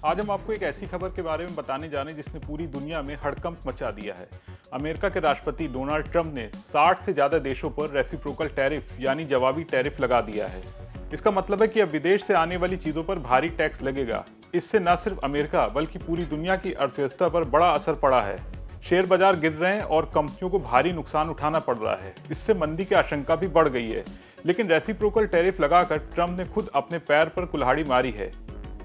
आज हम आपको एक ऐसी खबर के बारे में बताने जा रहे हैं जिसने पूरी दुनिया में हड़कंप मचा दिया है। अमेरिका के राष्ट्रपति डोनाल्ड ट्रंप ने 60 से ज्यादा देशों पर रेसिप्रोकल टैरिफ यानी जवाबी टैरिफ लगा दिया है। इसका मतलब है कि अब विदेश से आने वाली चीजों पर भारी टैक्स लगेगा। इससे न सिर्फ अमेरिका बल्कि पूरी दुनिया की अर्थव्यवस्था पर बड़ा असर पड़ा है। शेयर बाजार गिर रहे हैं और कंपनियों को भारी नुकसान उठाना पड़ रहा है। इससे मंदी की आशंका भी बढ़ गई है। लेकिन रेसिप्रोकल टैरिफ लगाकर ट्रंप ने खुद अपने पैर पर कुल्हाड़ी मारी है।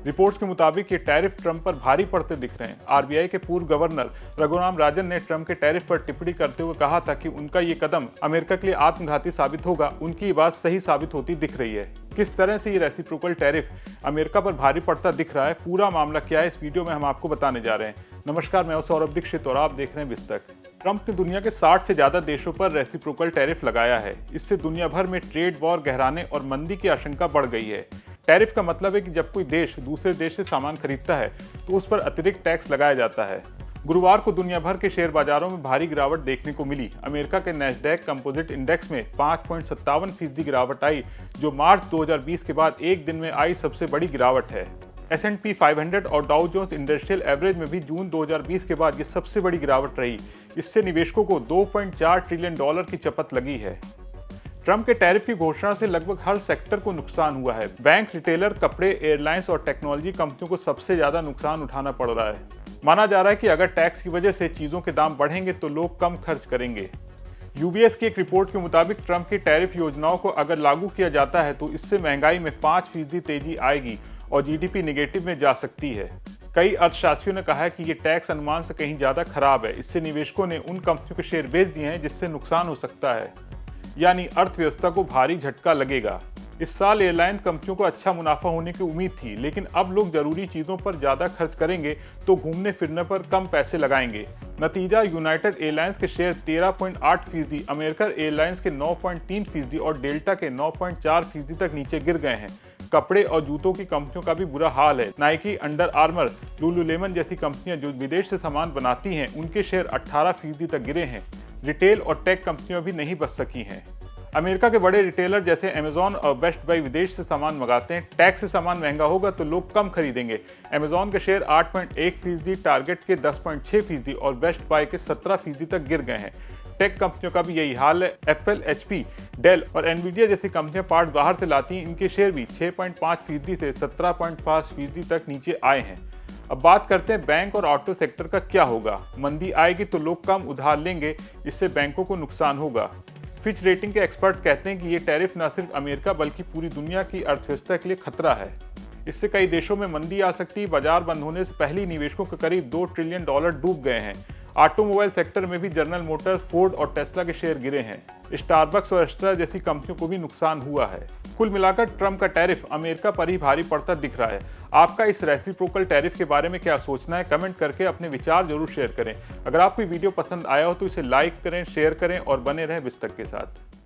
रिपोर्ट्स के मुताबिक ये टैरिफ ट्रंप पर भारी पड़ते दिख रहे हैं। आरबीआई के पूर्व गवर्नर रघुराम राजन ने ट्रंप के टैरिफ पर टिप्पणी करते हुए कहा था कि उनका ये कदम अमेरिका के लिए आत्मघाती साबित होगा। उनकी ये बात सही साबित होती दिख रही है। किस तरह से ये रेसिप्रोकल टैरिफ अमेरिका पर भारी पड़ता दिख रहा है, पूरा मामला क्या है, इस वीडियो में हम आपको बताने जा रहे हैं। नमस्कार, मैं हूं सौरभ दीक्षित और आप देख रहे हैं विस्तक। ट्रंप ने दुनिया के 60 से ज्यादा देशों पर रेसिप्रोकल टैरिफ लगाया है। इससे दुनिया भर में ट्रेड वॉर गहराने और मंदी की आशंका बढ़ गई है। टैरिफ का मतलब है कि जब कोई देश दूसरे देश से सामान खरीदता है तो उस पर अतिरिक्त टैक्स लगाया जाता है। गुरुवार को दुनिया भर के शेयर बाजारों में भारी गिरावट देखने को मिली। अमेरिका के नैस्डैक कंपोजिट इंडेक्स में 5.57% गिरावट आई, जो मार्च 2020 के बाद एक दिन में आई सबसे बड़ी गिरावट है। S&P 500 और डाउ जोन्स इंडस्ट्रियल एवरेज में भी जून 2020 के बाद ये सबसे बड़ी गिरावट रही। इससे निवेशकों को $2.4 ट्रिलियन की चपत लगी है। ट्रंप के टैरिफ की घोषणा से लगभग हर सेक्टर को नुकसान हुआ है। बैंक, रिटेलर, कपड़े, एयरलाइंस और टेक्नोलॉजी कंपनियों को सबसे ज्यादा नुकसान उठाना पड़ रहा है। माना जा रहा है कि अगर टैक्स की वजह से चीजों के दाम बढ़ेंगे तो लोग कम खर्च करेंगे। यूबीएस की एक रिपोर्ट के मुताबिक ट्रंप की टैरिफ योजनाओं को अगर लागू किया जाता है तो इससे महंगाई में 5% तेजी आएगी और जीडीपी नेगेटिव में जा सकती है। कई अर्थशास्त्रियों ने कहा है कि ये टैक्स अनुमान से कहीं ज्यादा खराब है। इससे निवेशकों ने उन कंपनियों के शेयर बेच दिए हैं जिससे नुकसान हो सकता है, यानी अर्थव्यवस्था को भारी झटका लगेगा। इस साल एयरलाइन कंपनियों को अच्छा मुनाफा होने की उम्मीद थी, लेकिन अब लोग जरूरी चीजों पर ज्यादा खर्च करेंगे तो घूमने फिरने पर कम पैसे लगाएंगे। नतीजा, यूनाइटेड एयरलाइंस के शेयर 13.8%, अमेरिकन एयरलाइंस के 9.3% और डेल्टा के 9.4% तक नीचे गिर गए हैं। कपड़े और जूतों की कंपनियों का भी बुरा हाल है। नाइकी, अंडर आर्मर, लुलुलेमन जैसी कंपनियां जो विदेश से सामान बनाती हैं, उनके शेयर 18% तक गिरे हैं। रिटेल और टेक कंपनियां भी नहीं बच सकी हैं। अमेरिका के बड़े रिटेलर जैसे अमेजॉन और बेस्ट बाय विदेश से सामान मंगाते हैं। टैक्स से सामान महंगा होगा तो लोग कम खरीदेंगे। अमेजॉन के शेयर 8.1%, टारगेट के 10.6% और बेस्ट बाय के 17% तक गिर गए हैं। टेक कंपनियों का भी यही हाल है। एप्पल, HP, डेल और एनवीडिया जैसी कंपनियां पार्ट बाहर से लाती हैं। इनके शेयर भी 6.5% से 17.5% तक नीचे आए हैं। अब बात करते हैं बैंक और ऑटो सेक्टर का क्या होगा। मंदी आएगी तो लोग कम उधार लेंगे, इससे बैंकों को नुकसान होगा। फिच रेटिंग के एक्सपर्ट्स कहते हैं कि ये टैरिफ न सिर्फ अमेरिका बल्कि पूरी दुनिया की अर्थव्यवस्था के लिए खतरा है। इससे कई देशों में मंदी आ सकती है। बाजार बंद होने से पहले निवेशकों के करीब $2 ट्रिलियन डूब गए हैं। ऑटोमोबाइल सेक्टर में भी जनरल मोटर्स, फोर्ड और टेस्ला के शेयर गिरे हैं। स्टारबक्स और एस्ट्रा जैसी कंपनियों को भी नुकसान हुआ है। कुल मिलाकर ट्रंप का टैरिफ अमेरिका पर ही भारी पड़ता दिख रहा है। आपका इस रेसिप्रोकल टैरिफ के बारे में क्या सोचना है, कमेंट करके अपने विचार जरूर शेयर करें। अगर आपको वीडियो पसंद आया हो तो इसे लाइक करें, शेयर करें और बने रहें विस्तक के साथ।